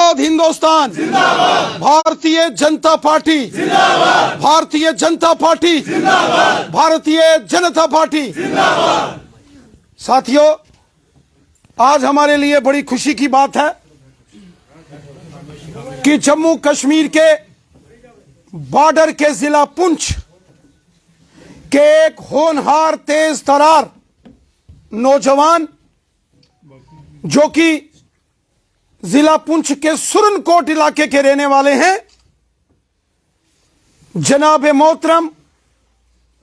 आजाद हिंदुस्तान जिंदाबाद, भारतीय जनता पार्टी जिंदाबाद, भारतीय जनता पार्टी जिंदाबाद, भारतीय जनता पार्टी जिंदाबाद। साथियों, आज हमारे लिए बड़ी खुशी की बात है कि जम्मू कश्मीर के बॉर्डर के जिला पुंछ के एक होनहार तेज तरार नौजवान जो कि जिला पुंछ के सुरनकोट इलाके के रहने वाले हैं, जनाब मोहतरम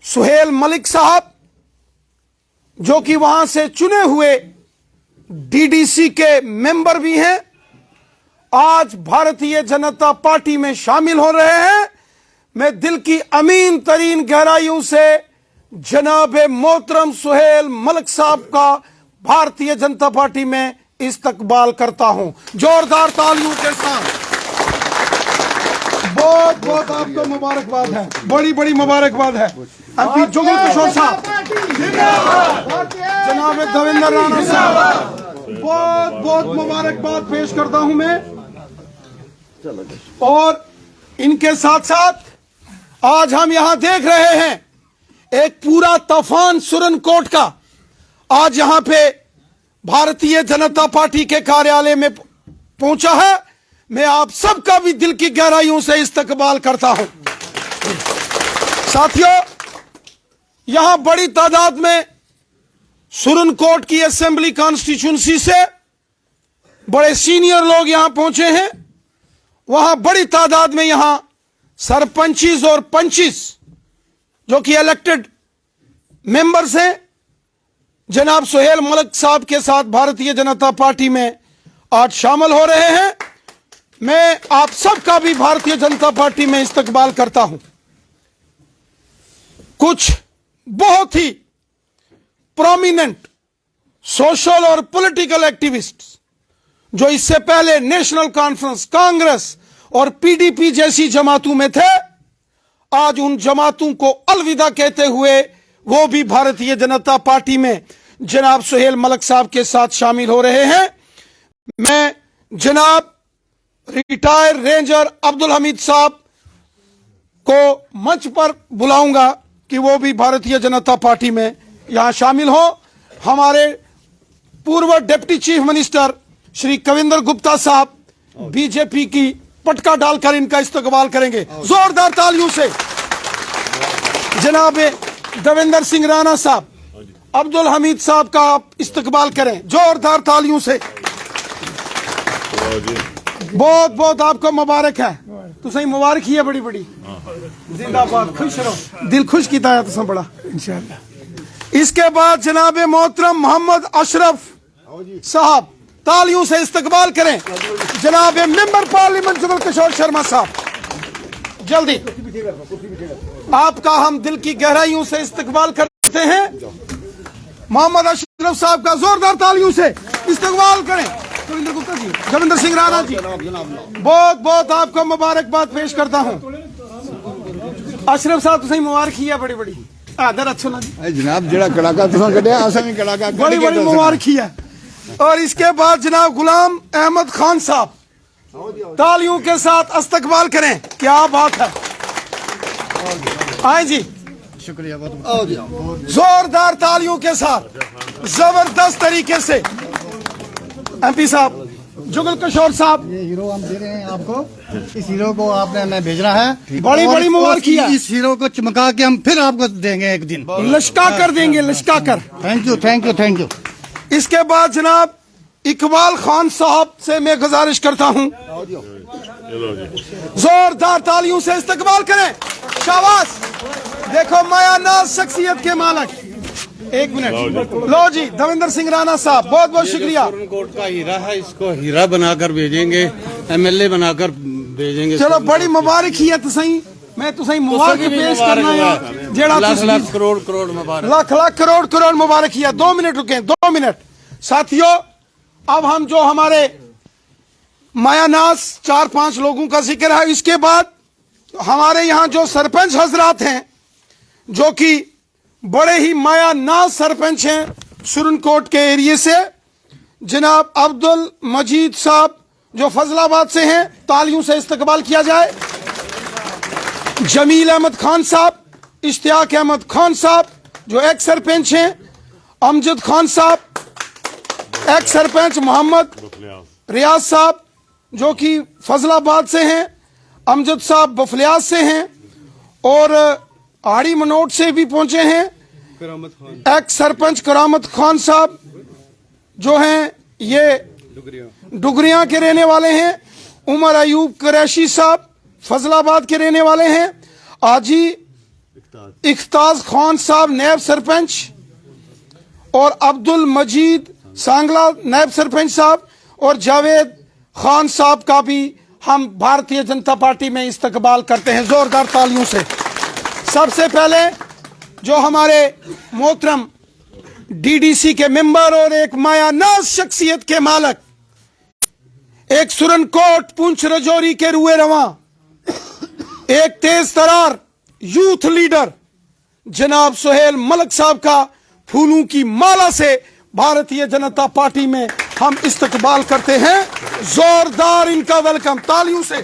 सुहेल मलिक साहब, जो कि वहां से चुने हुए डीडीसी के मेंबर भी हैं, आज भारतीय जनता पार्टी में शामिल हो रहे हैं। मैं दिल की अमीन तरीन गहराइयों से जनाब मोहतरम सुहेल मलिक साहब का भारतीय जनता पार्टी में इस्तकबाल करता हूं, जोरदार तालियों के साथ। बहुत बहुत आपको मुबारकबाद है, बड़ी बड़ी मुबारकबाद है। एमपी जुगल किशोर साहब, जनाब देवेंद्र राणा साहब, बहुत बहुत मुबारकबाद पेश करता हूं मैं। और इनके साथ साथ आज हम यहां देख रहे हैं एक पूरा तूफान सुरनकोट का आज यहां पे भारतीय जनता पार्टी के कार्यालय में पहुंचा है। मैं आप सबका भी दिल की गहराइयों से इस्तकबाल करता हूं। साथियों, यहां बड़ी तादाद में सुरनकोट की असेंबली कॉन्स्टिट्यूंसी से बड़े सीनियर लोग यहां पहुंचे हैं। वहां बड़ी तादाद में यहां सरपंचिस और पंचिस जो कि इलेक्टेड मेंबर्स हैं, जनाब सुहेल मलिक साहब के साथ भारतीय जनता पार्टी में आज शामिल हो रहे हैं। मैं आप सबका भी भारतीय जनता पार्टी में इस्तकबाल करता हूं। कुछ बहुत ही प्रोमिनेंट सोशल और पॉलिटिकल एक्टिविस्ट जो इससे पहले नेशनल कॉन्फ्रेंस, कांग्रेस और पीडीपी जैसी जमातों में थे, आज उन जमातों को अलविदा कहते हुए वो भी भारतीय जनता पार्टी में जनाब सुहेल मलिक साहब के साथ शामिल हो रहे हैं। मैं जनाब रिटायर रेंजर अब्दुल हमीद साहब को मंच पर बुलाऊंगा कि वो भी भारतीय जनता पार्टी में यहां शामिल हो। हमारे पूर्व deputy chief minister Shri Kavinder Gupta साहब बीजेपी की पटका डालकर इनका इस्तकबाल करेंगे, जोरदार तालियों से। जनाब देवेंद्र सिंह राणा साहब, अब्दुल हमीद साहब का आप इस्तकबाल करें, जोरदार तालियों से। बहुत बहुत आपको मुबारक है, तो सही मुबारक ही है, बड़ी बड़ी जिंदाबाद, खुश रहो, दिल खुश किया है तो बड़ा इंशाअल्लाह। इसके बाद जनाब मोहतरम मोहम्मद अशरफ साहब, तालियों से इस्तकबाल करें। जनाब मेंबर पार्लियामेंट जुगल किशोर शर्मा साहब, जल्दी आपका हम दिल की गहराइयों से इस्तकबाल करते हैं। मोहम्मद अशरफ साहब का जोरदार तालियों से इस्तकबाल करें। कविंदर गुप्ता जी, जविंदर सिंह राणा जी, बहुत बहुत आपको मुबारकबाद पेश करता हूं। अशरफ साहब तो सही मुबारक ही है, बड़ी बड़ी आदर अच्छा जनाब, जरा कड़ाका तुम कटिया आसामी कड़ाका बड़ी बड़ी मुबारक ही है। और इसके बाद जनाब गुलाम अहमद खान साहब, तालियों के साथ इस्तकबाल करें, क्या बात है। आए जी, शुक्रिया, जोरदार तालियों के साथ जबरदस्त तरीके से। एमपी साहब जुगल किशोर साहब, ये हीरो हम दे रहे हैं आपको, इस हीरो को आपने हमें भेजना है, बड़ी बड़ी मुबारकी है। इस हीरो को चमका के हम फिर आपको देंगे एक दिन, लश्का कर देंगे, लश्का कर। Thank you thank you thank you. इसके बाद जनाब इकबाल खान साहब से मैं गुजारिश करता हूं, जोरदार तालियों से इस्तकबाल करें। शाबाश, देखो मायानाज शख्सियत के मालिक। एक मिनट, लो जी, देवेंद्र सिंह राणा साहब, बहुत बहुत शुक्रिया। सुरनकोट का हीरा है, इसको हीरा बनाकर भेजेंगे, एमएलए बनाकर भेजेंगे। चलो, बड़ी मुबारक ही है, तो सही मैं तो सही मुबारक पेश करना है, जेड़ा लाख लाख करोड़ करोड़ मुबारक, लाख लाख करोड़ करोड़ मुबारक ही है। 2 मिनट रुके, 2 मिनट। साथियों, अब हम जो हमारे मायानाज 4-5 लोगों का जिक्र है, इसके बाद हमारे यहाँ जो सरपंच हजरात हैं, जो कि बड़े ही मायानाज सरपंच हैं सुरनकोट के एरिए से, जनाब अब्दुल मजीद साहब जो फजलाबाद से हैं, तालियों से इस्तकबाल किया जाए। जमील अहमद खान साहब, इश्तियाक अहमद खान साहब जो एक्स सरपंच हैं, अमजद खान साहब, एक्स सरपंच मोहम्मद रियाज साहब जो कि फजलाबाद से हैं, अमजद साहब बफलियाज से हैं और आड़ी मनोट से भी पहुंचे हैं। एक्स सरपंच करामत खान साहब जो हैं ये डुगरिया के रहने वाले हैं। उमर अयूब कुरैशी साहब फजलाबाद के रहने वाले हैं। आजी इख्ताज खान साहब नायब सरपंच और अब्दुल मजीद सांगला नायब सरपंच साहब और जावेद खान साहब का भी हम भारतीय जनता पार्टी में इस्तकबाल करते हैं जोरदार तालियों से। सबसे पहले जो हमारे मोहतरम डीडीसी के मेंबर और एक मायानाज शख्सियत के मालक, एक सुरनकोट पुंछ रजौरी के रुए रवां, एक तेज तरार यूथ लीडर जनाब सुहेल मलक साहब का फूलों की माला से भारतीय जनता पार्टी में हम इस्तकबाल करते हैं। जोरदार इनका वेलकम तालियों से।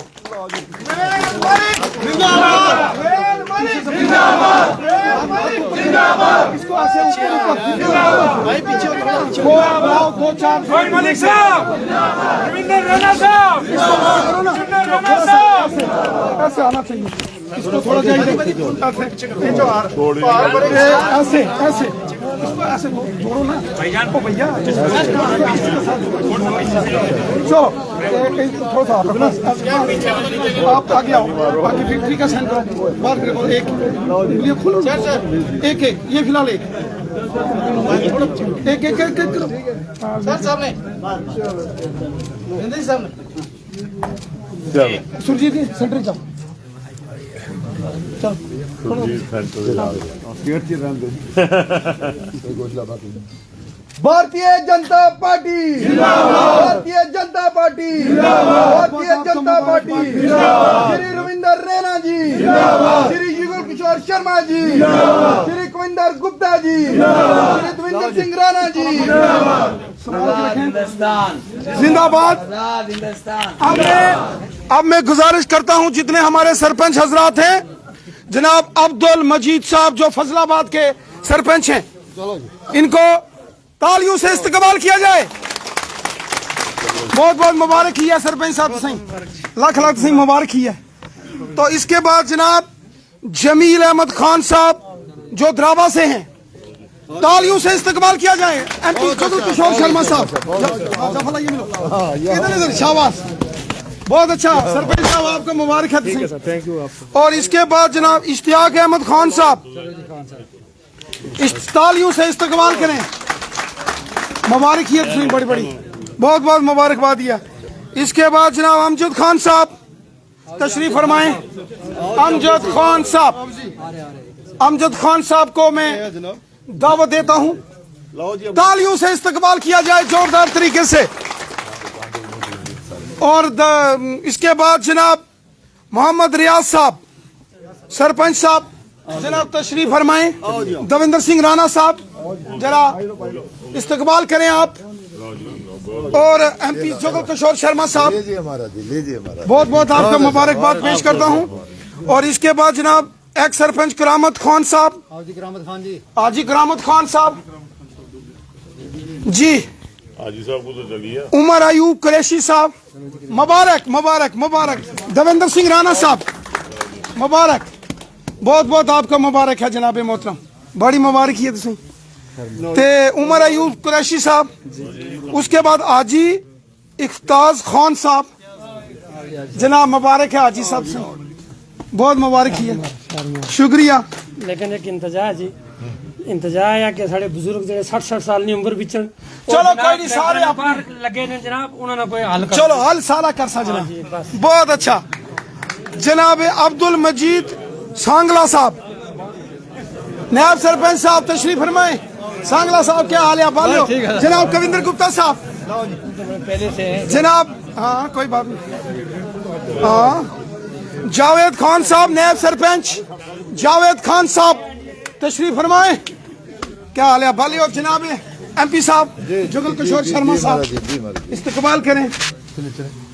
मलिक साहब, रविंदर राणा साहब, ऐसे आना चाहिए, इसको थोड़ा जाइए, ऐसे ऐसे इसको ऐसे जोड़ो ना भैया। चलो थोड़ा सा आप आगे आओ, बाकी विक्ट्री का साइन करो, बात करो। एक ये खोलो, एक एक ये फिलहाल एक एक एक एक करो सर सामने सुरजीत जी सेंटर जाओ। Bharatiya Janata party Bharatiya Janata party Bharatiya Janata party Shri Ravinder Raina जी, श्री युगल किशोर शर्मा जी, श्री कविंदर गुप्ता जी, श्री देवेंद्र सिंह राणा जी। जिंदाबाद। अब मैं गुजारिश करता हूं जितने हमारे सरपंच हजरात हैं, जनाब अब्दुल मजीद साहब जो फजलाबाद के सरपंच हैं, इनको तालियों से इस्तकबाल किया जाए। बहुत बहुत मुबारक ही है सरपंच साहब सही, लाख लाख सही मुबारक ही है। तो इसके बाद जनाब जमील अहमद खान साहब जो द्रावा से हैं, तालियों से इस्तकबाल किया जाए। एमपी जगत किशोर शर्मा साहब, इधर इधर शाबाश, बहुत अच्छा सरपंच साहब, आपको मुबारक है। थैंक यू आपको। और इसके बाद जनाब इश्तियाक अहमद खान साहब, इस तालियों से इस्तकबाल करें। मुबारक ही है, बड़ी बड़ी बहुत बहुत मुबारकबाद दिया। इसके बाद जनाब अमजद खान साहब तशरीफ फरमाएं। अमजद खान साहब, अमजद खान साहब को मैं दावत देता हूं, तालियों से इस्तकबाल किया जाए जोरदार तरीके से। और इसके बाद जनाब मोहम्मद रियाज साहब सरपंच साहब जनाब तशरीफ फरमाएं। देवेंद्र सिंह राणा साहब जरा इस्तकबाल करें आप। और एमपी जगत किशोर शर्मा साहब, बहुत बहुत आपको मुबारकबाद पेश करता हूं। और इसके बाद जनाब एक्स सरपंच करामत खान साहब, आजी करामत खान साहब जी, हाजी साहब को तो चलिए। उमर अयूब कुरैशी साहब, मुबारक मुबारक मुबारक। देवेंद्र सिंह राणा साहब मुबारक, बहुत बहुत आपका मुबारक है जनाब मोहतरम, बड़ी मुबारक है तुम ते उमर अयूब कुरैशी साहब। उसके बाद आजी इख्ताज खान साहब जनाब, मुबारक है आजी साहब से, बहुत मुबारक है, शुक्रिया। लेकिन एक इंतजार जी, इंतजार है कि साढ़े बुजुर्ग जो 60-60 साल की उम्र बिच चलो कोई नहीं, सारे आप लगे ने जनाब, उन्होंने कोई हल कर, चलो हल सारा कर सा जनाब, बहुत अच्छा। जनाब अब्दुल मजीद सांगला साहब नायब सरपंच साहब तशरीफ फरमाए। सांगला साहब क्या हाल है, बालो। जनाब कविंदर गुप्ता साहब पहले से जनाब, हाँ कोई बात नहीं, हाँ जावेद खान साहब नायब सरपंच, जावेद खान साहब तशरीफ फरमाए। क्या हाल है, बाली। और जनाब एमपी साहब जुगल किशोर शर्मा साहब इस्तकबाल करें।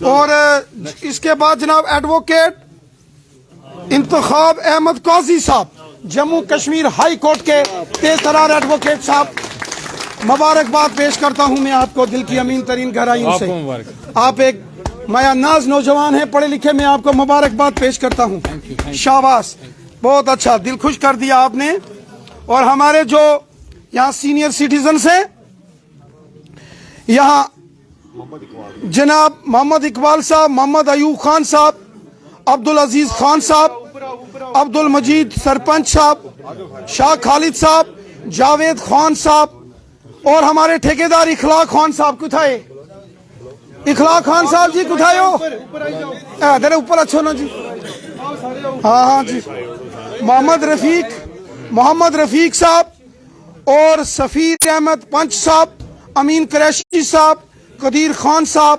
और इसके बाद जनाब एडवोकेट इंतखाब अहमद काजी साहब, जम्मू कश्मीर हाई कोर्ट के तेज तरार एडवोकेट साहब, मुबारकबाद पेश करता हूं मैं आपको दिल की अमीन तरीन गहराइयों से। आप एक मायानाज नौजवान हैं, पढ़े लिखे, मैं आपको मुबारकबाद पेश करता हूं। शाबाश, बहुत अच्छा, दिल खुश कर दिया आपने। और हमारे जो यहाँ सीनियर सिटीजन्स हैं, यहाँ जनाब मोहम्मद इकबाल साहब, मोहम्मद अयूब खान साहब, अब्दुल अजीज खान साहब, अब्दुल मजीद सरपंच साहब, शाह खालिद साहब, जावेद खान साहब और हमारे ठेकेदार इखलाक खान साहब। कुथाए इखलाक खान साहब जी, कुथाए हो? इधर ऊपर अच्छो ना जी। हाँ जी। मोहम्मद रफीक साहब और सफीर अहमद पंच साहब, अमीन कुरैशी साहब, कदीर खान साहब,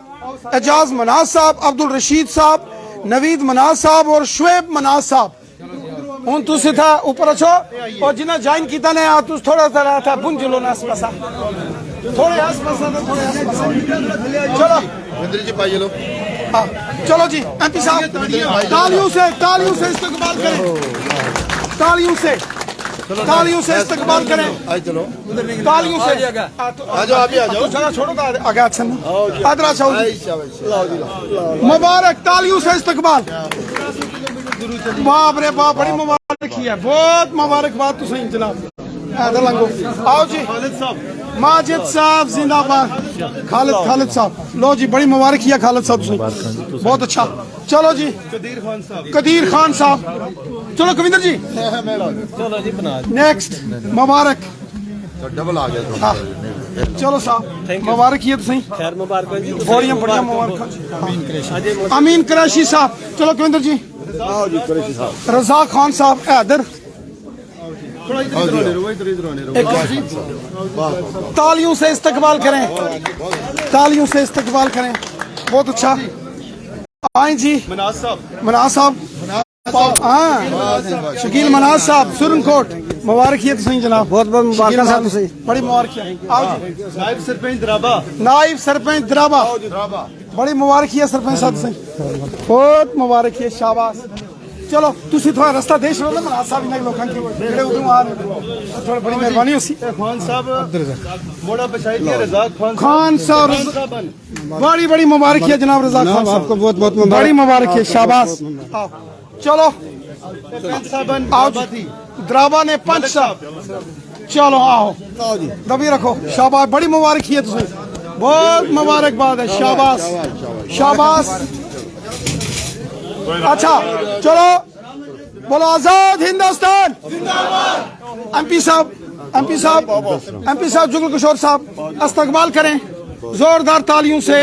एजाज मनाज साहब, अब्दुल रशीद साहब, नवीद मनाज साहब और शुएब मनाज साहब। हूं तुसी था ऊपर अच्छो और जिन्हें ज्वाइन किया ने आ तुस थोड़ा सा रहा था बुंजलो ना आसपासा, थोड़े आसपासा, थोड़े आसपासा। चलो विंद्र जी पाई लो। हाँ चलो जी, एमपी साहब तालियों से इस्तकबाल करें, तालियों से इस्तकबाल करें, चलो तालियों से। आ जाओ, आप ही आ जाओ। चलो छोड़ो तो आगे अच्छा ना आदरा चाहो मुबारक, तालियों से इस्तकबाल। बाप रे बाप, बड़ी मुबारक है, बहुत मुबारकबाद तो सही जनाब। इधर लंगो, आओ जी। माजिद साहब जिंदाबाद। खालिद साहब, लो जी, बड़ी मुबारक है खालिद साहब से, बहुत अच्छा। चलो जी, कदीर खान साहब। चलो कविंदर जी, चलो जी बना नेक्स्ट मुबारक। डबल आ गया। हाँ चलो साहब, मुबारक है तो सही, खैर मुबारक जी, बढ़िया मुबारक। अमीन कुरैशी साहब। चलो कविंदर जी, रजा खान साहब, इधर तालियों से इस्तकबाल करें, तालियों से इस्तकबाल करें, बहुत अच्छा। आए जी मनाज साहब, हाँ शकील मनाज साहब, सुरनकोट। मुबारक है तो सही जनाब, बहुत बहुत मुबारक साहब, सही बड़ी मुबारक है। आओ जी, नाइब सरपंच द्राबा, बड़ी मुबारक है सरपंच साहब से, बहुत मुबारक है, शाबाश। चलो तुसी थोड़ा रास्ता देश लो ना मनाज साहब, इन्हें लोगों की जेड़े उधरों आ रहे, थोड़ा बड़ी मेहरबानी होसी। खान साहब मोड़ा बचाई दिया, रज़ाक खान साहब, बड़ी बड़ी मुबारक है जनाब रज़ाक खान साहब, आपको बहुत बहुत बड़ी मुबारक है, शाबाश। चलो आओ जी, द्राबा ने पंच साहब। चलो आओ दबी रखो, शाबाश, बड़ी मुबारक है तुझे, बहुत मुबारकबाद है, शाबाश। अच्छा चलो बोलो आजाद हिंदुस्तान। एमपी साहब जुगल किशोर साहब, इस्तकबाल करें जोरदार तालियों से।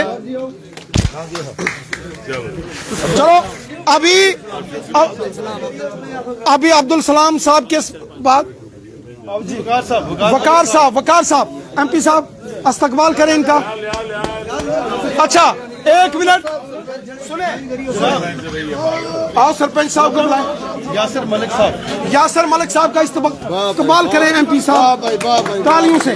चलो अभी अब्दुल सलाम साहब के बाद वकार साहब, एमपी साहब इस्तकबाल करें इनका। अच्छा एक मिनट सुने, आओ सरपंच साहब को बुलाएं। यासर मलिक साहब का इस्तकबाल करें एमपी साहब, तालियों से।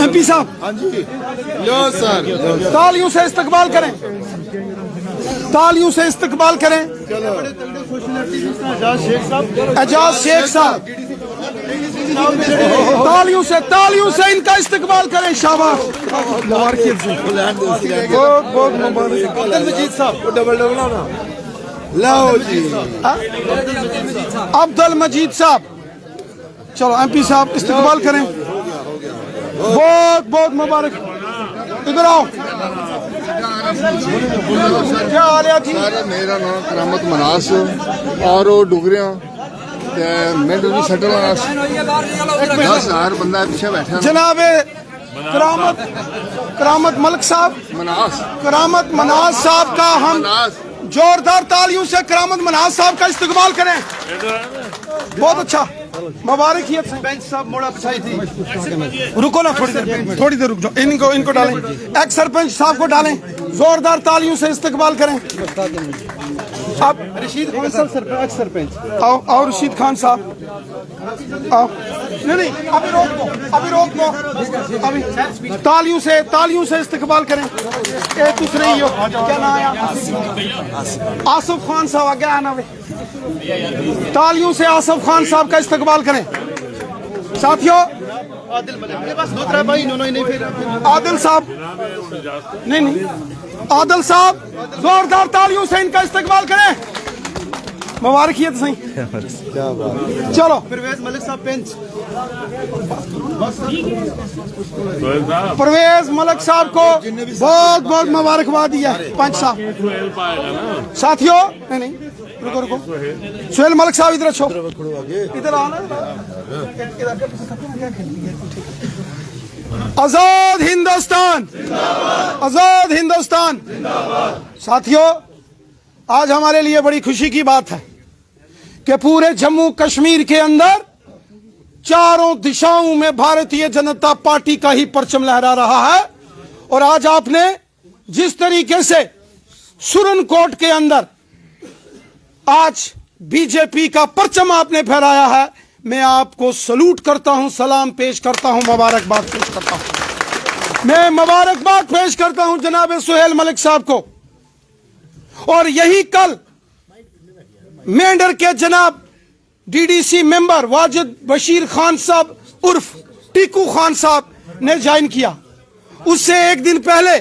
एमपी साहब तालियों से इस्तकबाल करें, एजाज शेख साहब, तालियों से इनका इस्तकबाल करें, शाबाश। बहुत मुबारक। अब्दुल मजीद साहब, चलो एमपी साहब इस्तकबाल करें, बहुत बहुत मुबारक। इधर आओ, क्या हाल है जी? मेरा नाम करामत मनास और वो डुगरिया मैं तो सटल 10,000 बंदा पीछे बैठा। जनाब करामत मलिक साहब, करामत मनाज साहब का हम जोरदार तालियों से करामत मनाज साहब का इस्तकबाल करें, बहुत अच्छा, मुबारक है। सरपंच साहब मोड़ा बचाई थी, रुको ना थोड़ी देर रुक जाओ, इनको डालें, एक्स सरपंच साहब को डालें, जोरदार तालियों से इस्तकबाल करें। अब रशीद खान साहब सरपंच, आओ रशीद खान साहब, आओ नहीं अभी रोक दो, अभी रोक दो, अभी तालियों से इस्तकबाल करें। एक दूसरे ही हो, क्या नाम है? आसिफ खान साहब आगे आना वे। तालियों से आसिफ खान साहब का इस्तकबाल करें साथियों। आदिल साहब नहीं, आदिल साहब जोरदार तालियों से इनका इस्तकबाल करें। मुबारकियत सही। चलो परवेज मलिक साहब पेंच। परवेज मलिक साहब को बहुत बहुत मुबारकबाद दिया पंच साहब। साथियों नहीं रुको, सुहेल मलिक साहब इधर अच्छो, इधर आना। आजाद हिंदुस्तान, आजाद हिंदुस्तान। साथियों आज हमारे लिए बड़ी खुशी की बात है कि पूरे जम्मू कश्मीर के अंदर चारों दिशाओं में भारतीय जनता पार्टी का ही परचम लहरा रहा है। और आज आपने जिस तरीके से सुरनकोट के अंदर आज बीजेपी का परचम आपने फहराया है, मैं आपको सलूट करता हूं, सलाम पेश करता हूं, मुबारकबाद पेश करता हूं। मैं मुबारकबाद पेश करता हूं जनाब सुहेल मलिक साहब को। और यही कल मेंढर के जनाब डीडीसी मेंबर वाजिद बशीर खान साहब उर्फ टीकू खान साहब ने ज्वाइन किया। उससे एक दिन पहले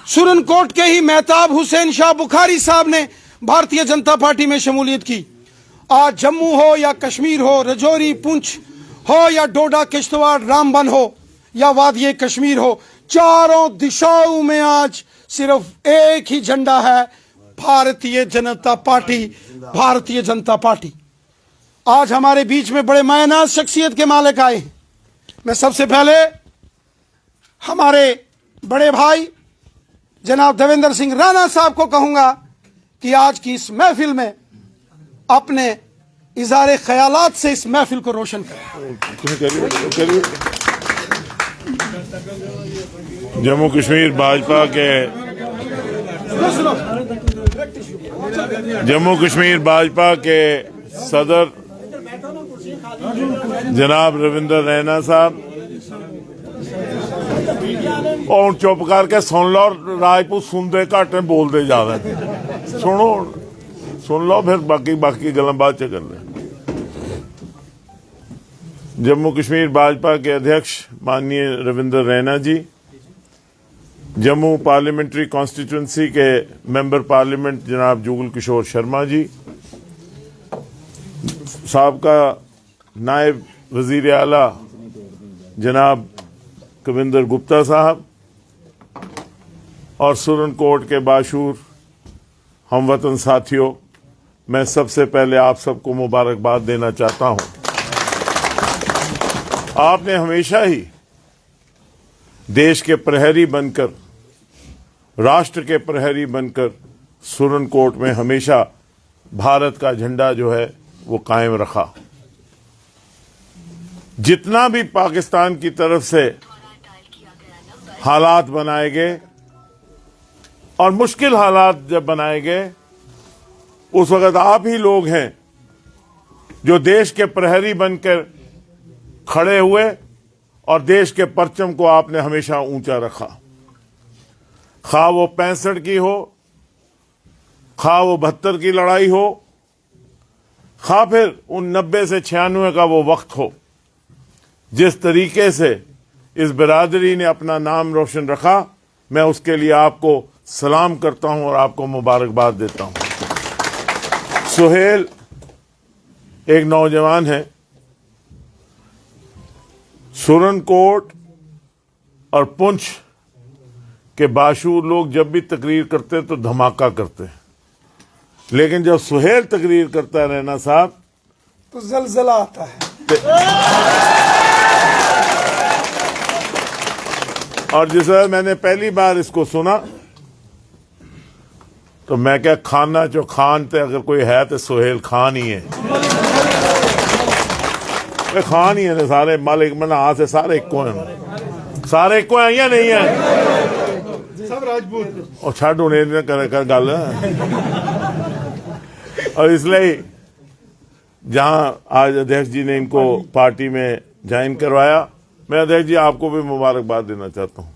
सुरनकोट के ही मेहताब हुसैन शाह बुखारी साहब ने भारतीय जनता पार्टी में शमूलियत की। आज जम्मू हो या कश्मीर हो, रजौरी पुंछ हो या डोडा किश्तवाड़ रामबन हो या वादिये कश्मीर हो, चारों दिशाओं में आज सिर्फ एक ही झंडा है, भारतीय जनता पार्टी, भारतीय जनता पार्टी। आज हमारे बीच में बड़े मायनाज शख्सियत के मालिक आए हैं। मैं सबसे पहले हमारे बड़े भाई जनाब देवेंद्र सिंह राणा साहब को कहूंगा कि आज की इस महफिल में अपने इज़ारे ख्यालात से इस महफिल को रोशन करें। जम्मू कश्मीर भाजपा के सदर जनाब रविंदर रैना साहब, और चुप करके सुन लो, राजपूत सुनते घट ने बोलते ज्यादा। सुन लो फिर बाकी गल्लां बाद च कर ले। जम्मू कश्मीर भाजपा के अध्यक्ष माननीय रविंदर रैना जी, जम्मू पार्लियामेंट्री कॉन्स्टिट्यूंसी के मेंबर पार्लियामेंट जनाब जुगल किशोर शर्मा जी, साबका नायब वजीर आला जनाब कविंदर गुप्ता साहब, और सुरनकोट के बाशूर हमवतन साथियों, मैं सबसे पहले आप सबको मुबारकबाद देना चाहता हूं। आपने हमेशा ही देश के प्रहरी बनकर, राष्ट्र के प्रहरी बनकर सुरनकोट में हमेशा भारत का झंडा जो है वो कायम रखा। जितना भी पाकिस्तान की तरफ से हालात बनाए गए और मुश्किल हालात जब बनाए गए, उस वक्त आप ही लोग हैं जो देश के प्रहरी बनकर खड़े हुए और देश के परचम को आपने हमेशा ऊंचा रखा। खा वो 65 की हो, खा वो 72 की लड़ाई हो, खा फिर उन 90 से 96 का वो वक्त हो, जिस तरीके से इस बिरादरी ने अपना नाम रोशन रखा, मैं उसके लिए आपको सलाम करता हूं और आपको मुबारकबाद देता हूं। सुहेल एक नौजवान है। सुरनकोट और पुंछ के बाशूर लोग जब भी तकरीर करते तो धमाका करते, लेकिन जब सुहेल तकरीर करता है रैना साहब तो जलजला आता है। और जिस वक्त मैंने पहली बार इसको सुना तो मैं क्या खाना जो खान थे, अगर कोई है तो सुहेल खान ही है। खान ही है सारे, मालिक मना से सारे इको हैं, सारे इको हैं या नहीं है? सब राजपूत। और छड़ होने कर गल। और इसलिए जहां आज अध्यक्ष जी ने इनको पार्टी में ज्वाइन करवाया। मैं अध्यक्ष जी आपको भी मुबारकबाद देना चाहता हूं।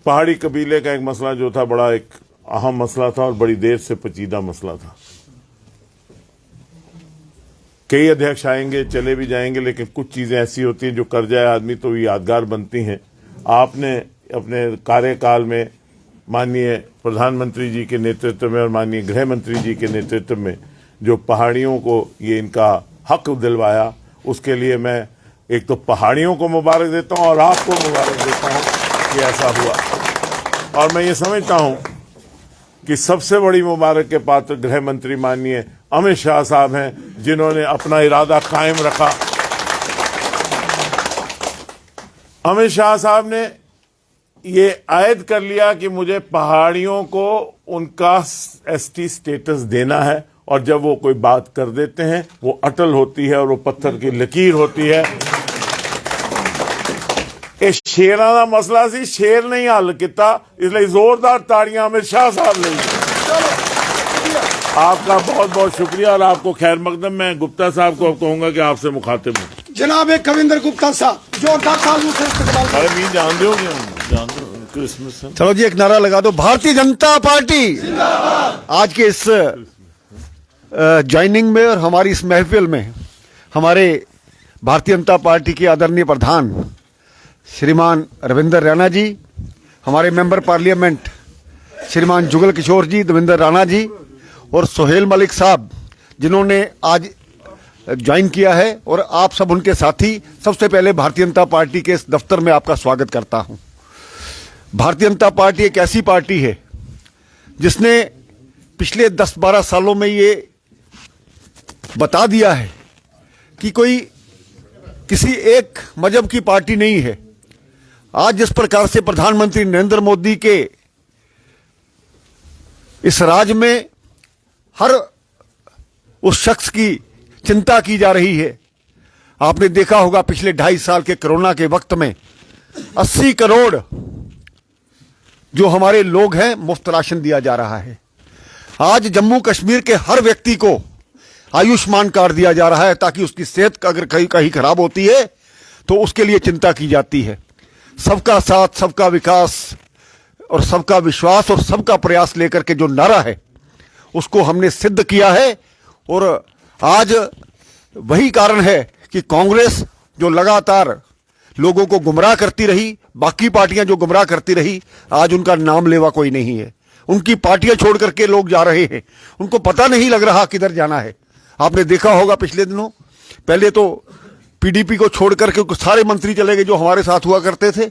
पहाड़ी कबीले का एक मसला जो था बड़ा एक अहम मसला था और बड़ी देर से पेचीदा मसला था। कई अध्यक्ष आएंगे चले भी जाएंगे, लेकिन कुछ चीजें ऐसी होती हैं जो कर जाए आदमी तो यादगार बनती हैं। आपने अपने कार्यकाल में माननीय प्रधानमंत्री जी के नेतृत्व में और माननीय गृह मंत्री जी के नेतृत्व में जो पहाड़ियों को ये इनका हक दिलवाया, उसके लिए मैं एक तो पहाड़ियों को मुबारक देता हूं और आपको मुबारक देता हूं कि ऐसा हुआ। और मैं ये समझता हूं कि सबसे बड़ी मुबारक के पात्र गृह मंत्री माननीय अमित शाह साहब हैं, जिन्होंने अपना इरादा कायम रखा। अमित शाह साहब ने ये आयद कर लिया कि मुझे पहाड़ियों को उनका एसटी स्टेटस देना है, और जब वो कोई बात कर देते हैं वो अटल होती है और वो पत्थर की लकीर होती है। ये शेरां दा मसला सी, शेर नहीं हल किया, इसलिए जोरदार ताड़ियां अमित शाह साहब ने। आपका बहुत बहुत शुक्रिया और आपको खैर मकदम। मैं गुप्ता साहब को कहूंगा कि आपसे मुखातिब हूं। जनाब कविंदर गुप्ता साहब जोरदार तालियों से इस्तकबाल करें। अरे मी जान दो क्रिसमस। चलो जी एक नारा लगा दो, भारतीय जनता पार्टी आज के इस ज्वाइनिंग में और हमारी इस महफिल में हमारे भारतीय जनता पार्टी के आदरणीय प्रधान श्रीमान रविंदर रैना जी, हमारे मेंबर पार्लियामेंट श्रीमान जुगल किशोर जी, देवेंद्र राणा जी और सोहेल मलिक साहब जिन्होंने आज ज्वाइन किया है, और आप सब उनके साथी। सबसे पहले भारतीय जनता पार्टी के इस दफ्तर में आपका स्वागत करता हूं। भारतीय जनता पार्टी एक ऐसी पार्टी है जिसने पिछले 10-12 सालों में ये बता दिया है कि कोई किसी एक मजहब की पार्टी नहीं है। आज जिस प्रकार से प्रधानमंत्री नरेंद्र मोदी के इस राज में हर उस शख्स की चिंता की जा रही है, आपने देखा होगा पिछले 2.5 साल के कोरोना के वक्त में 80 करोड़ जो हमारे लोग हैं मुफ्त राशन दिया जा रहा है। आज जम्मू कश्मीर के हर व्यक्ति को आयुष्मान कार्ड दिया जा रहा है ताकि उसकी सेहत अगर कहीं खराब होती है तो उसके लिए चिंता की जाती है। सबका साथ, सबका विकास और सबका विश्वास और सबका प्रयास लेकर के जो नारा है उसको हमने सिद्ध किया है। और आज वही कारण है कि कांग्रेस जो लगातार लोगों को गुमराह करती रही, बाकी पार्टियां जो गुमराह करती रही, आज उनका नाम लेवा कोई नहीं है। उनकी पार्टियां छोड़ करके लोग जा रहे हैं, उनको पता नहीं लग रहा किधर जाना है। आपने देखा होगा पिछले दिनों, पहले तो पीडीपी को छोड़ करके सारे मंत्री चले गए जो हमारे साथ हुआ करते थे,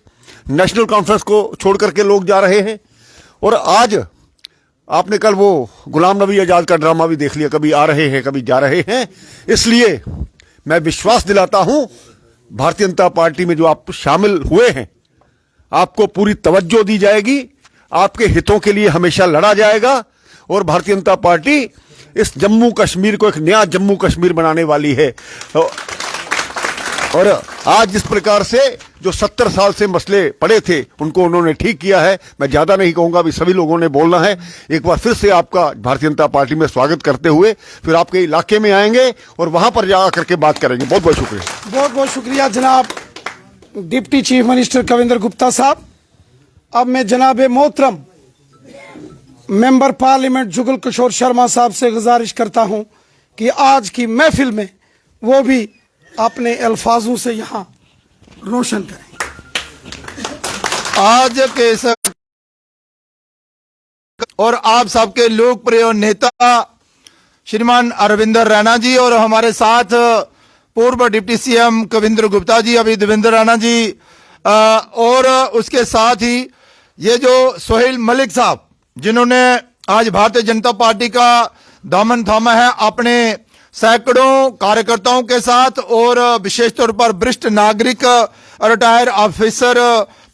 नेशनल कॉन्फ्रेंस को छोड़ करके लोग जा रहे हैं। और आज आपने कल वो गुलाम नबी आजाद का ड्रामा भी देख लिया, कभी आ रहे हैं कभी जा रहे हैं। इसलिए मैं विश्वास दिलाता हूं भारतीय जनता पार्टी में जो आप शामिल हुए हैं, आपको पूरी तवज्जो दी जाएगी, आपके हितों के लिए हमेशा लड़ा जाएगा। और भारतीय जनता पार्टी इस जम्मू कश्मीर को एक नया जम्मू कश्मीर बनाने वाली है। और आज जिस प्रकार से जो 70 साल से मसले पड़े थे उनको उन्होंने ठीक किया है। मैं ज्यादा नहीं कहूंगा, अभी सभी लोगों ने बोलना है। एक बार फिर से आपका भारतीय जनता पार्टी में स्वागत करते हुए फिर आपके इलाके में आएंगे और वहां पर जा करके बात करेंगे। बहुत बहुत शुक्रिया। बहुत बहुत शुक्रिया जनाब deputy chief minister Kavinder Gupta साहब। अब मैं जनाब मोहतरम मेंबर पार्लियामेंट जुगल किशोर शर्मा साहब से गुजारिश करता हूं कि आज की महफिल में वो भी अपने अल्फाजों से यहां रोशन करें। आज के इस और आप सबके लोकप्रिय नेता श्रीमान अरविंदर रैना जी और हमारे साथ पूर्व डिप्टी सीएम कविंदर गुप्ता जी, अभी देवेंद्र राणा जी, और उसके साथ ही ये जो सोहेल मलिक साहब जिन्होंने आज भारतीय जनता पार्टी का दामन थामा है अपने सैकड़ों कार्यकर्ताओं के साथ, और विशेष तौर पर वरिष्ठ नागरिक, रिटायर ऑफिसर,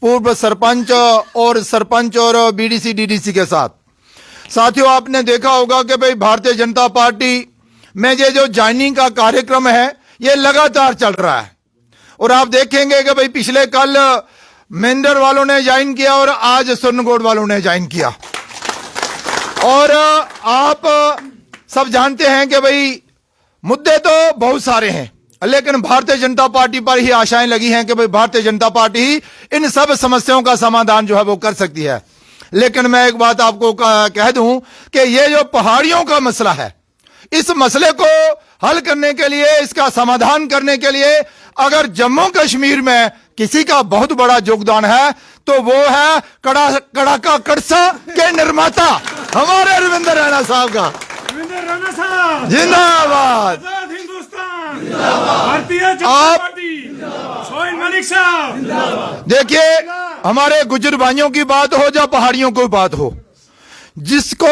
पूर्व सरपंच और बीडीसी डीडीसी के साथ। साथियों, आपने देखा होगा कि भाई भारतीय जनता पार्टी में ये जो ज्वाइनिंग का कार्यक्रम है ये लगातार चल रहा है। और आप देखेंगे कि भाई पिछले कल मेंदर वालों ने ज्वाइन किया और आज सुरनकोट वालों ने ज्वाइन किया। और आप सब जानते हैं कि भाई मुद्दे तो बहुत सारे हैं, लेकिन भारतीय जनता पार्टी पर ही आशाएं लगी हैं कि भाई भारतीय जनता पार्टी ही इन सब समस्याओं का समाधान जो है वो कर सकती है। लेकिन मैं एक बात आपको कह दूं कि ये जो पहाड़ियों का मसला है, इस मसले को हल करने के लिए, इसका समाधान करने के लिए अगर जम्मू कश्मीर में किसी का बहुत बड़ा योगदान है तो वो है कड़ाका कड़सा के निर्माता हमारे रविंद्र रैना साहब का। रविंद्र रैना साहब जिंदाबाद, आजाद हिंदुस्तान, भारतीय जनता पार्टी, सोहेल मलिक साहब। देखिए, हमारे गुजर भाइयों की बात हो या पहाड़ियों की बात हो, जिसको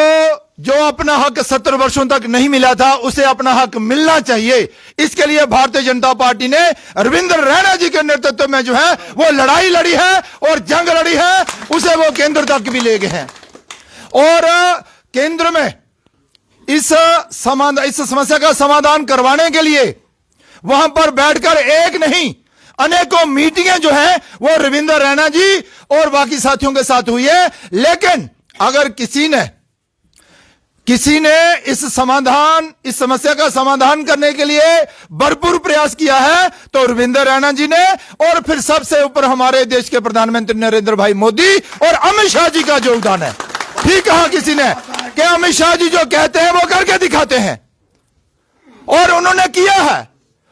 जो अपना हक 70 वर्षों तक नहीं मिला था उसे अपना हक मिलना चाहिए। इसके लिए भारतीय जनता पार्टी ने रविंद्र रैना जी के नेतृत्व में जो है वो लड़ाई लड़ी है और जंग लड़ी है, उसे वो केंद्र तक भी ले गए हैं। और केंद्र में इस समस्या का समाधान करवाने के लिए वहां पर बैठकर एक नहीं अनेकों मीटिंगें जो है वो रविंद्र रैना जी और बाकी साथियों के साथ हुई है। लेकिन अगर किसी ने इस समस्या का समाधान करने के लिए भरपूर प्रयास किया है तो रविंद्र रैना जी ने, और फिर सबसे ऊपर हमारे देश के प्रधानमंत्री नरेंद्र भाई मोदी और अमित शाह जी का योगदान है। ठीक कहा किसी ने कि अमित शाह जी जो कहते हैं वो करके दिखाते हैं, और उन्होंने किया है।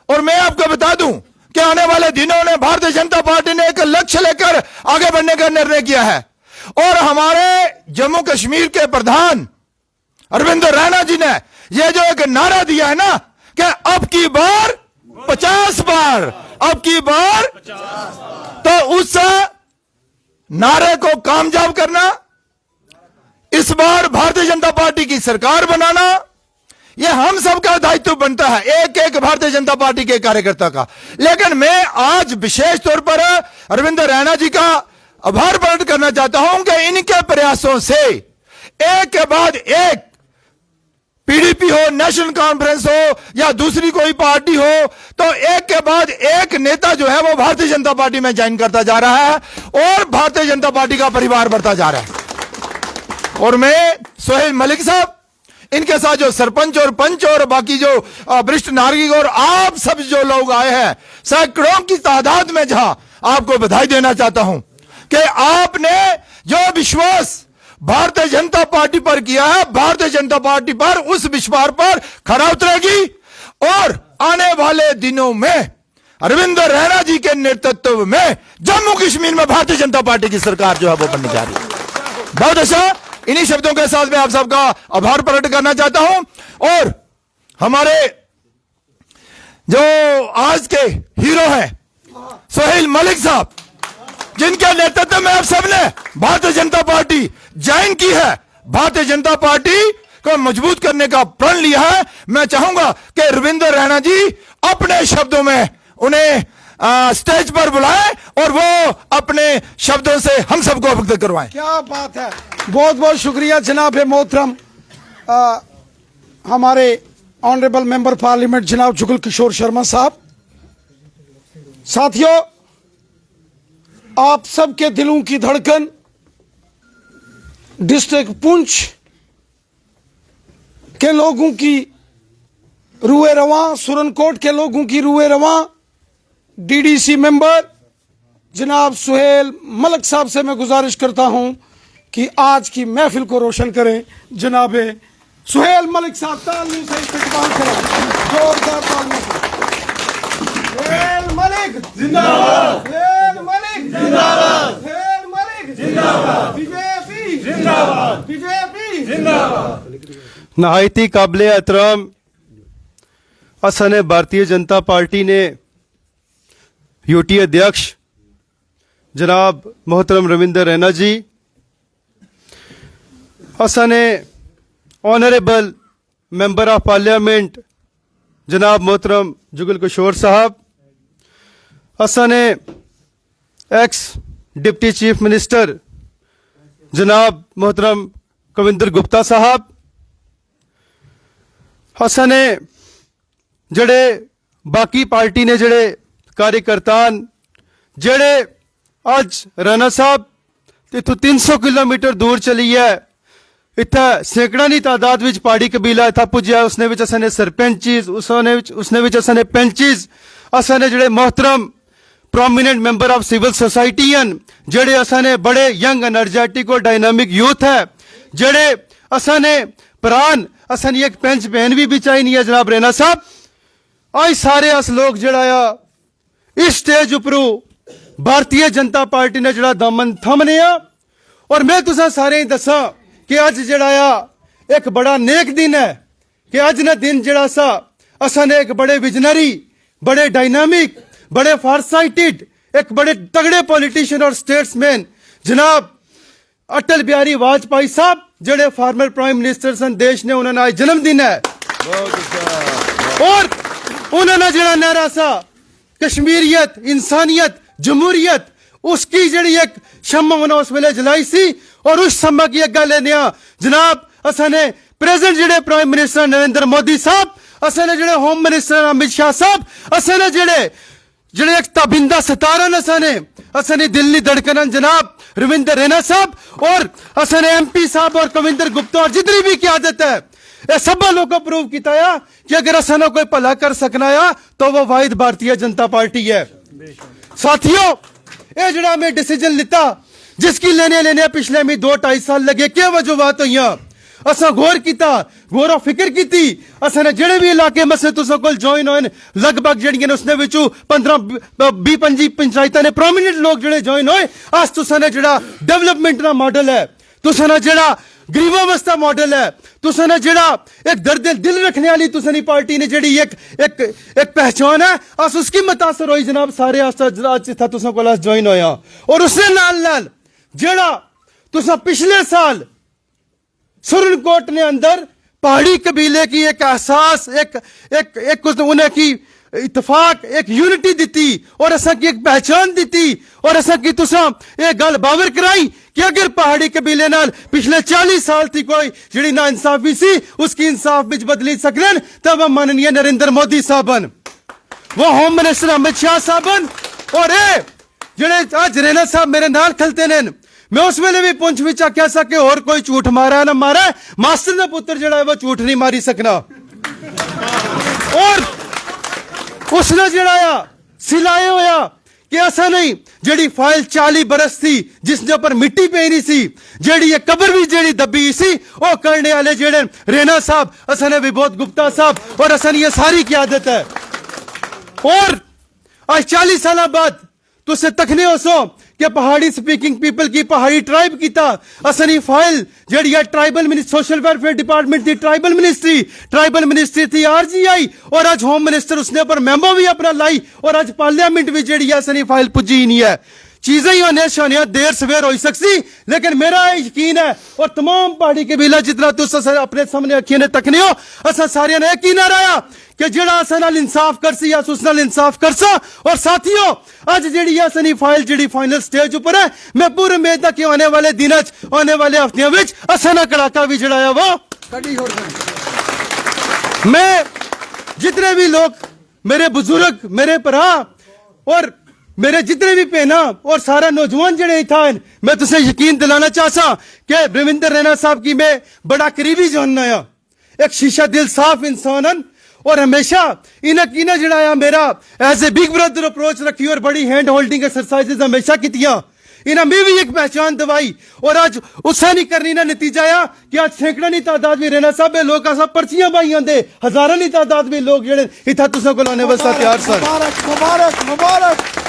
और मैं आपको बता दूं कि आने वाले दिनों में भारतीय जनता पार्टी ने एक लक्ष्य लेकर आगे बढ़ने का निर्णय किया है, और हमारे जम्मू कश्मीर के प्रधान रविंद्र रैना जी ने यह जो एक नारा दिया है ना कि अब की बार 50 बार, अब की बार, तो उस नारे को कामयाब करना, इस बार भारतीय जनता पार्टी की सरकार बनाना, यह हम सबका दायित्व बनता है, एक एक भारतीय जनता पार्टी के कार्यकर्ता का। लेकिन मैं आज विशेष तौर पर रविंद्र रैना जी का आभार प्रकट करना चाहता हूं कि इनके प्रयासों से एक के बाद एक, पीडीपी हो, नेशनल कॉन्फ्रेंस हो या दूसरी कोई पार्टी हो, तो एक के बाद एक नेता जो है वो भारतीय जनता पार्टी में ज्वाइन करता जा रहा है और भारतीय जनता पार्टी का परिवार बढ़ता जा रहा है। और मैं सोहेल मलिक साहब, इनके साथ जो सरपंच और पंच और बाकी जो वरिष्ठ नागरिक और आप सब जो लोग आए हैं सैकड़ों की तादाद में, जहां आपको बधाई देना चाहता हूं कि आपने जो विश्वास भारतीय जनता पार्टी पर किया है, भारतीय जनता पार्टी पर उस विश्वास पर खरा उतरेगी, और आने वाले दिनों में रविंद्र रैना जी के नेतृत्व में जम्मू कश्मीर में भारतीय जनता पार्टी की सरकार जो है वो बनने जा रही है। बहुत अच्छा, इन्हीं शब्दों के साथ मैं आप सबका आभार प्रकट करना चाहता हूं। और हमारे जो आज के हीरो हैं सोहेल मलिक साहब, जिनके नेतृत्व में आप सबने भारतीय जनता पार्टी ज्वाइन की है, भारतीय जनता पार्टी को मजबूत करने का प्रण लिया है, मैं चाहूंगा कि रविंद्र रैना जी अपने शब्दों में उन्हें स्टेज पर बुलाएं और वो अपने शब्दों से हम सबको अवगत करवाएं। क्या बात है, बहुत बहुत शुक्रिया जनाब मोहतरम हमारे ऑनरेबल मेंबर पार्लियामेंट जनाब जुगल किशोर शर्मा साहब। साथियों, आप सबके दिलों की धड़कन डिस्ट्रिक्ट पुंछ के लोगों की रूए रवां, सुरनकोट के लोगों की रूए रवां, डीडीसी मेंबर जनाब सुहेल मलिक साहब से मैं गुजारिश करता हूं कि आज की महफिल को रोशन करें। जनाब सुहेल मलिक साहब तालियों से इस्तकबाल करें, जोरदार तालियों से। सुहेल मलिक जिंदाबाद, सुहेल मलिक जिंदाबाद, सुहेल मलिक जिंदाबाद, बीजेपी जिंदाबाद, बीजेपी जिंदाबाद। नहायती काबिल एहतराम असन भारतीय जनता पार्टी ने यूटी अध्यक्ष जनाब मोहतरम रविंद्र रैना जी, असाने ऑनरेबल मेंबर ऑफ पार्लियामेंट जनाब मोहतरम जुगल किशोर साहब, असाने एक्स डिप्टी चीफ मिनिस्टर जनाब मोहतरम कविंदर गुप्ता साहब, असाने जड़े बाकी पार्टी ने जड़े कार्यकर्तान जेड़े अज रैना साहब इतों 300 किलोमीटर दूर चली है इत्थे सैकड़ा दी तादाद विच पहाड़ी कबीला इत्थे पुज्या उसने विच असने सरपंचीज उसने विच असने पंचीज असने जेड़े मोहतरम prominent member of civil society हैं जेड़े असने बड़े यंग एनर्जेटिक और डायनामिक यूथ है जेड़े असने प्राण असनी एक पेंच बहन भी बिछाई नहीं है जनाब रैना साहब आज सारे अस लोग जड़ा इस स्टेज उपरू भारतीय जनता पार्टी ने जड़ा दामन थमने और मैं तुसा सारे दसा कि अज जड़ा एक बड़ा नेक दिन है कि अज ने दिन जड़ा सा असने एक बड़े विजनरी बड़े डायनामिक बड़े फारसाइटेड एक बड़े तगड़े पॉलिटिशियन और स्टेट्समैन जनाब अटल बिहारी वाजपेयी साहब जड़े फॉर्मर प्राइम मिनिस्टर सन देश ने उन्होंने आज जन्मदिन है और उन्होंने जड़ा नारा सा कश्मीरियत इंसानियत जमहूरियत उसकी जड़ी एक शम्मा उन्होंने उस वेले जलाई सी और उस शम्मा की एक गल लेने जनाब असने प्रेजेंट जड़े प्राइम मिनिस्टर नरेंद्र मोदी साहब असने जड़े होम मिनिस्टर अमित शाह साहब असने जड़े एक ताबिंदा सितारा असने असने दिल दी धड़कन जनाब रविंदर रैना साहब और असने एमपी साहब और कविंदर गुप्ता और जितनी भी क्यादत है ये सब लोगों को प्रूव किया कि अगर असना कोई भला कर सकना है तो वो वाहिद भारतीय जनता पार्टी है साथियों ये जड़ा मैं डिसीजन लिता जिसकी लेने पिछले में 2-2.5 साल लगे क्या वजूहत हुई असा गौर किया गौर फिक्र की असने जेड़े भी इलाके मसे तुसा कोल ज्वाइन होए लगभग जड़ियां उसने विचू 15-20-25 पंचायतां ने प्रोमिनेंट लोग जेड़े ज्वाइन होए अस तुसा ने जेड़ा डेवलपमेंट दा मॉडल है तुसा ने जेड़ा गरीबों वास्ता मॉडल है तुसा ने जेड़ा एक दर्द दिल रखने वाली तुसा पार्टी ने जेड़ी एक पहचान है अस उसकी मुतासर होई जनाब सारे आज तुसा कोल ज्वाइन होया और उसने नाल जेड़ा तुसा पिछले साल सुरनकोट ने अंदर पहाड़ी कबीले की एक एहसास एक उन्हें की इतफाक एक यूनिटी दी और असा की एक पहचान दी और असा की तुसा एक गल बावर कराई कि अगर पहाड़ी कबीले नाल पिछले 40 साल थी कोई जिहड़ी ना इंसाफी सी उसकी इंसाफ विच बदली सकन तब वह माननीय नरेंद्र मोदी साहबन वो होम मिनिस्टर अमित शाह साहबन और जेड़े आज रैना साहब मेरे नाल खलते ने मैं उस वेले भी पुंछ विच आख्या सा कि और कोई झूठ मारा ना मारा मास्टर दा पुत्र जड़ा है वो झूठ नहीं मारी सकना और उसने जड़ा सिलाया होया कि ऐसा नहीं जेड़ी फाइल 40 बरस थी जिसने ऊपर मिट्टी पे नहीं सी जेड़ी ये कब्र भी जेड़ी दबी सी वो करने वाले जेड़े रैना साहब असने विबोध गुप्ता साहब और असने ये सारी की आदत है और आज 40 साल बाद तुसे तखने हो सो कि पहाड़ी स्पीकिंग पीपल की पहाड़ी ट्राइब की था असनी फाइल जेड़ी है ट्राइबल सोशल वेलफेयर डिपार्टमेंट थी ट्राइबल मिनिस्ट्री थी आरजीआई और आज होम मिनिस्टर उसने पर मेमो भी अपना लाई और आज पार्लियामेंट भी जेड़ी है असनी फाइल पुजी ही नहीं है चीजें ही होने शानिया देर सवेर हो सकती लेकिन मेरा यकीन है और तमाम पहाड़ी कबीला जितना तुस अपने सामने अखियों ने तकने हो असा सारे ने यकीन आया कि जेड़ा असा नाल इंसाफ करसी अस उस नाल इंसाफ करसा और साथियों आज जेड़ी असनी फाइल जेड़ी फाइनल स्टेज ऊपर है मैं पूरी उम्मीद है कि आने वाले दिनों आने वाले हफ्तियों में असना कड़ाका भी जड़ाया वो मैं जितने भी लोग मेरे बुजुर्ग मेरे भरा और मेरे जितने भी भैना और सारा नौजवान जड़े था मैं तुझे यकीन दिलाना चाहता कि रविंदर रैना साहब की मैं बड़ा करीबी जानना एक शीशा दिल साफ इंसान और हमेशा इन्हें जड़ाया मेरा as a big brother approach रखी और बड़ी हैंड होल्डिंग एक्सरसाइजेज हमेशा कितियां इन्हें भी एक पहचान दवाई और आज उससे नहीं करनी ना नतीजा आया कि आज सैकड़ा नहीं तादाद भी रहना सब लोग सब पर्चियां पाई आते हजारों नहीं तादाद भी लोग जेड़े इतना तुसा को लाने वास्ते तैयार सन मुबारक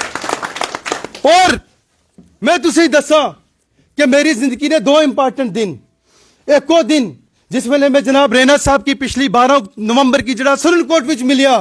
और मैं तुझे दसा कि मेरी जिंदगी ने 2 इंपॉर्टेंट दिन एक वो दिन जिस वेले में जनाब रैना साहब की पिछली 12 नवंबर की जड़ा सुरनकोट विच मिलिया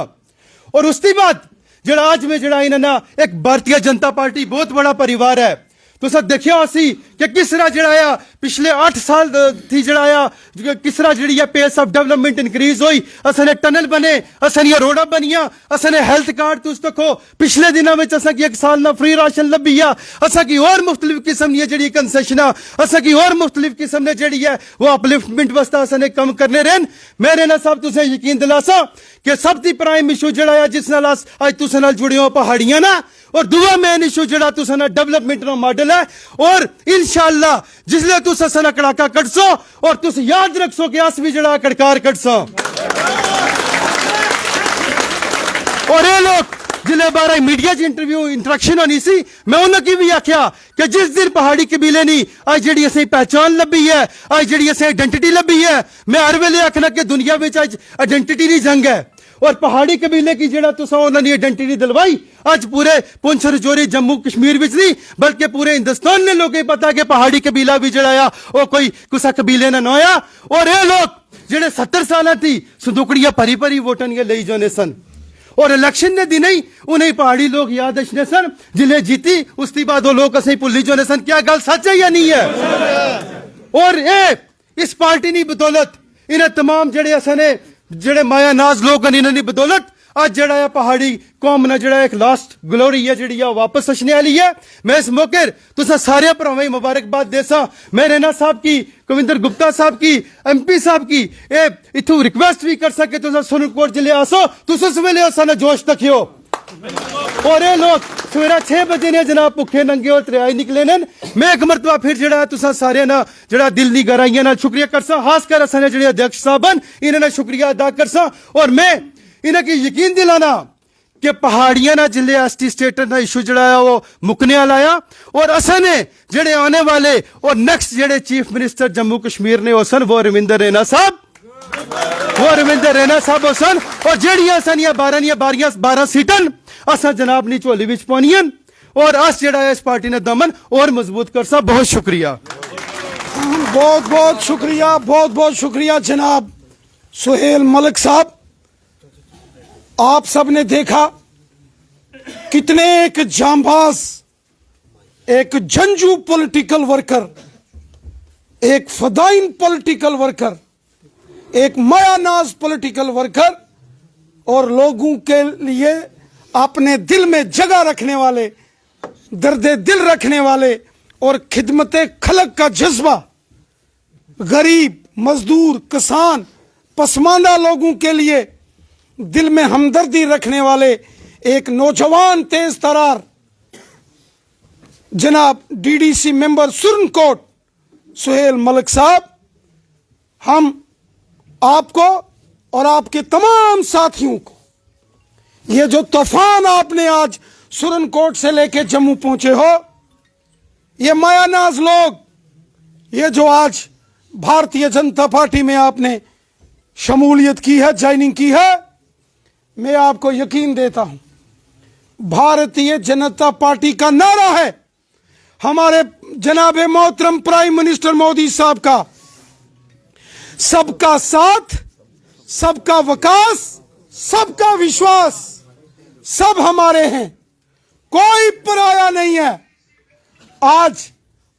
और उसके बाद जड़ा आज में जड़ा इन्होंने एक भारतीय जनता पार्टी बहुत बड़ा परिवार है तो सब देखिया सी कि किस तरह जड़ाया पिछले 8 साल थी जड़ाया किस तरह जड़ी है पेस ऑफ डेवलपमेंट इंक्रीज हुई असने टनल बने असनिया रोड़ा बनिया असने हेल्थ कार्ड तुस तको पिछले दिनों में असा की 1 साल ना फ्री राशन लभिया असा की और मुख्तलिफ किस्म की जड़ी कंसेशन असा की और मुख्तलिफ किस्म ने जड़ी है वो अपलिफ्टमेंट वास्ते असने कम करने रहन मेरे ना साहब तुझे यकीन दिलासा कि सब दी प्राइम इशू जड़ा है जिस नाल आज तुसे नाल जुड़े हो पहाड़ियां ना और दूसरा मेन इशू जड़ा तुसे ना डेवलपमेंट ना मॉडल वेला है। और इंशाअल्लाह जिसले तुस असन कड़ाका कटसो और तुस याद रखसो कि अस भी जड़ा कड़कार कटसो। और ये लोग जिले बारे मीडिया च इंटरव्यू इंटरेक्शन होनी सी, मैं उन्होंने भी आख्या कि जिस दिन पहाड़ी कबीले नहीं आज जी असें पहचान लभी है, आज जी असें आइडेंटिटी लभी है, मैं हर वेले आखना कि दुनिया में आज आइडेंटिटी नहीं जंग है। और पहाड़ी कबीले की जेड़ा तुसा उन्होंने आइडेंटिटी दिलवाई आज पूरे पुंछ रजौरी जम्मू कश्मीर विच नहीं बल्कि पूरे हिंदुस्तान ने लोगों को पता कि पहाड़ी कबीला भी जड़ा वो कोई कुसा कबीले ना नोया। और ये लोग जेड़े 70 साल थी संदूकड़ियां भरी भरी वोटन के ले जाने सन और इलेक्शन ने दिन ही उन्हें पहाड़ी लोग याद रखने सन, जिले जीती उसके बाद वो लोग असें भुली जाने सन। क्या गल सच है या नहीं है? और ये इस पार्टी की बदौलत इन्हें तमाम जेड़े असने जेड़े माया नाज लोग इन्होंने बदौलत आज जड़ा है पहाड़ी कौम ने जड़ा एक लास्ट ग्लोरी है जी वापस असने वाली है। मैं इस मौके तुसा सारे भरावें मुबारकबाद देसा। मैं रैना साहब की, कविंदर गुप्ता साहब की, MP साहब की इथू रिक्वेस्ट भी कर सके तुसा सुरनकोट जिले आसो, तुस उस वेले असां जोश तकियो। और ये लोग सवेरा 6 बजे ने जनाब भुखे नंगे और त्रियाई निकले ने। मैं एक मरतबा फिर जड़ा तुसा सारे ना जड़ा दिल दी गहराइयां नाल शुक्रिया करसा, खासकर असां जेड़े अध्यक्ष साहबन इन्हां शुक्रिया अदा करसा। और मैं इन्हें की यकीन दिलाना कि पहाड़ियां ना जिले ST स्टेटस का इशू जड़ा है वो मुकने वाला है। और असन ने जेड़े आने वाले और नेक्स्ट जेड़े चीफ मिनिस्टर जम्मू कश्मीर ने होसन वो रविंदर रैना साहब, वो रविंदर रैना साहब होसन। और जेड़ियां सानिया 12 सीटन असा जनाब नी झोली विच पाउणियां और अस जेड़ा है इस पार्टी ने दमन और मजबूत करसा। बहुत शुक्रिया, बहुत बहुत शुक्रिया जनाब सुहेल मलिक साहब। आप सब ने देखा कितने एक जांबाज, एक जंजू पॉलिटिकल वर्कर, एक फदाइन पॉलिटिकल वर्कर, एक मायानाज पॉलिटिकल वर्कर और लोगों के लिए अपने दिल में जगह रखने वाले, दर्द दिल रखने वाले और खिदमत खलक का जज्बा, गरीब, मजदूर, किसान, पसमानदा लोगों के लिए दिल में हमदर्दी रखने वाले एक नौजवान तेज तरार जनाब DDC मेंबर सुरनकोट सुहेल मलिक साहब, हम आपको और आपके तमाम साथियों को ये जो तूफान आपने आज सुरनकोट से लेके जम्मू पहुंचे हो, ये मायानाज लोग, ये जो आज भारतीय जनता पार्टी में आपने शमूलियत की है, ज्वाइनिंग की है, मैं आपको यकीन देता हूं भारतीय जनता पार्टी का नारा है हमारे जनाब मोहतरम प्राइम मिनिस्टर मोदी साहब का, सबका साथ, सबका विकास, सबका विश्वास, सब हमारे हैं, कोई पराया नहीं है। आज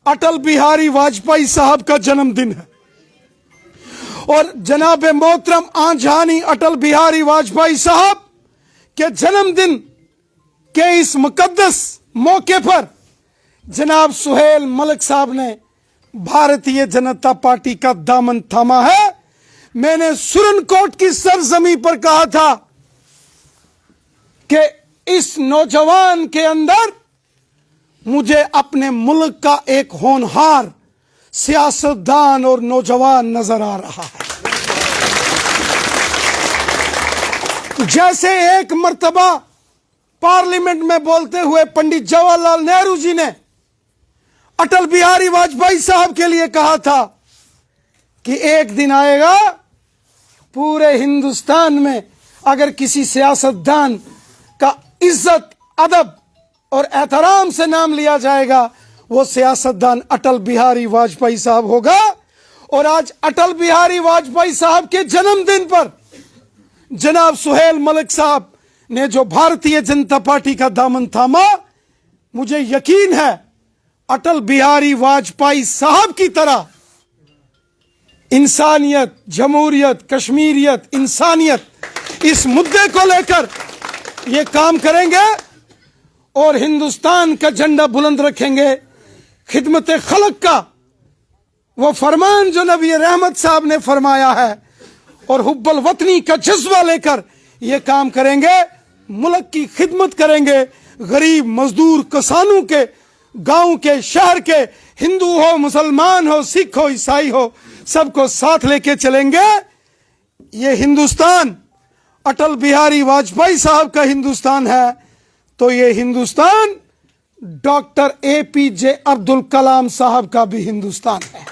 अटल बिहारी वाजपेयी साहब का जन्मदिन है और जनाब मोहतरम आंजहानी अटल बिहारी वाजपेयी साहब के जन्मदिन के इस मुकद्दस मौके पर जनाब सुहेल मलिक साहब ने भारतीय जनता पार्टी का दामन थामा है। मैंने सुरनकोट की सरजमी पर कहा था कि इस नौजवान के अंदर मुझे अपने मुल्क का एक होनहार सियासतदान और नौजवान नजर आ रहा है। जैसे एक मर्तबा पार्लियामेंट में बोलते हुए पंडित जवाहरलाल नेहरू जी ने अटल बिहारी वाजपेयी साहब के लिए कहा था कि एक दिन आएगा पूरे हिंदुस्तान में अगर किसी सियासतदान का इज्जत, अदब और एहतराम से नाम लिया जाएगा, वो सियासतदान अटल बिहारी वाजपेयी साहब होगा। और आज अटल बिहारी वाजपेयी साहब के जन्मदिन पर जनाब सुहेल मलिक साहब ने जो भारतीय जनता पार्टी का दामन थामा, मुझे यकीन है अटल बिहारी वाजपेयी साहब की तरह इंसानियत, जमहूरियत, कश्मीरियत, इंसानियत इस मुद्दे को लेकर ये काम करेंगे और हिंदुस्तान का झंडा बुलंद रखेंगे। खिदमत खलक का वो फरमान जो नबी रहमत साहब ने फरमाया है और हुब्बल वतनी का जज्बा लेकर ये काम करेंगे, मुल्क की खिदमत करेंगे, गरीब, मजदूर, किसानों के गांव के, शहर के, हिंदू हो, मुसलमान हो, सिख हो, ईसाई हो, सबको साथ लेके चलेंगे। ये हिंदुस्तान अटल बिहारी वाजपेयी साहब का हिंदुस्तान है, तो ये हिंदुस्तान डॉक्टर APJ अब्दुल कलाम साहब का भी हिंदुस्तान है।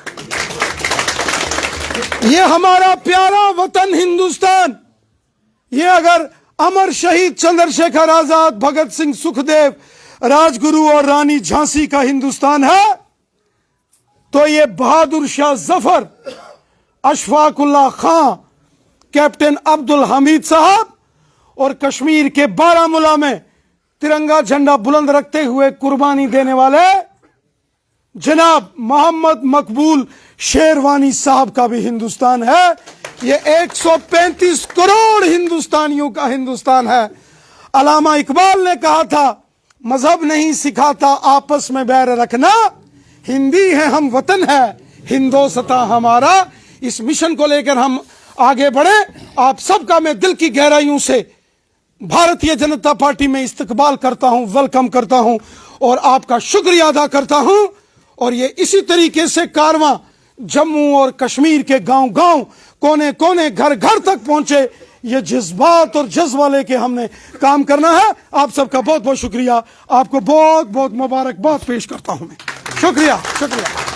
ये हमारा प्यारा वतन हिंदुस्तान, ये अगर अमर शहीद चंद्रशेखर आजाद, भगत सिंह, सुखदेव, राजगुरु और रानी झांसी का हिंदुस्तान है, तो ये बहादुर शाह जफर, अशफाकुल्लाह खां, कैप्टन अब्दुल हमीद साहब और कश्मीर के बारामूला में तिरंगा झंडा बुलंद रखते हुए कुर्बानी देने वाले जनाब मोहम्मद मकबूल शेरवानी साहब का भी हिंदुस्तान है। ये 135 करोड़ हिंदुस्तानियों का हिंदुस्तान है। अल्लामा इकबाल ने कहा था, मजहब नहीं सिखाता आपस में बैर रखना, हिंदी है हम वतन है हिंदोस्तां हमारा। इस मिशन को लेकर हम आगे बढ़े। आप सबका मैं दिल की गहराइयों से भारतीय जनता पार्टी में इस्तकबाल करता हूं, वेलकम करता हूं और आपका शुक्रिया अदा करता हूं। और ये इसी तरीके से कारवां जम्मू और कश्मीर के गांव गांव, कोने कोने, घर घर तक पहुंचे। ये जज्बात और जज्बा लेके हमने काम करना है। आप सबका बहुत बहुत शुक्रिया, आपको बहुत बहुत मुबारकबाद पेश करता हूं मैं। शुक्रिया शुक्रिया।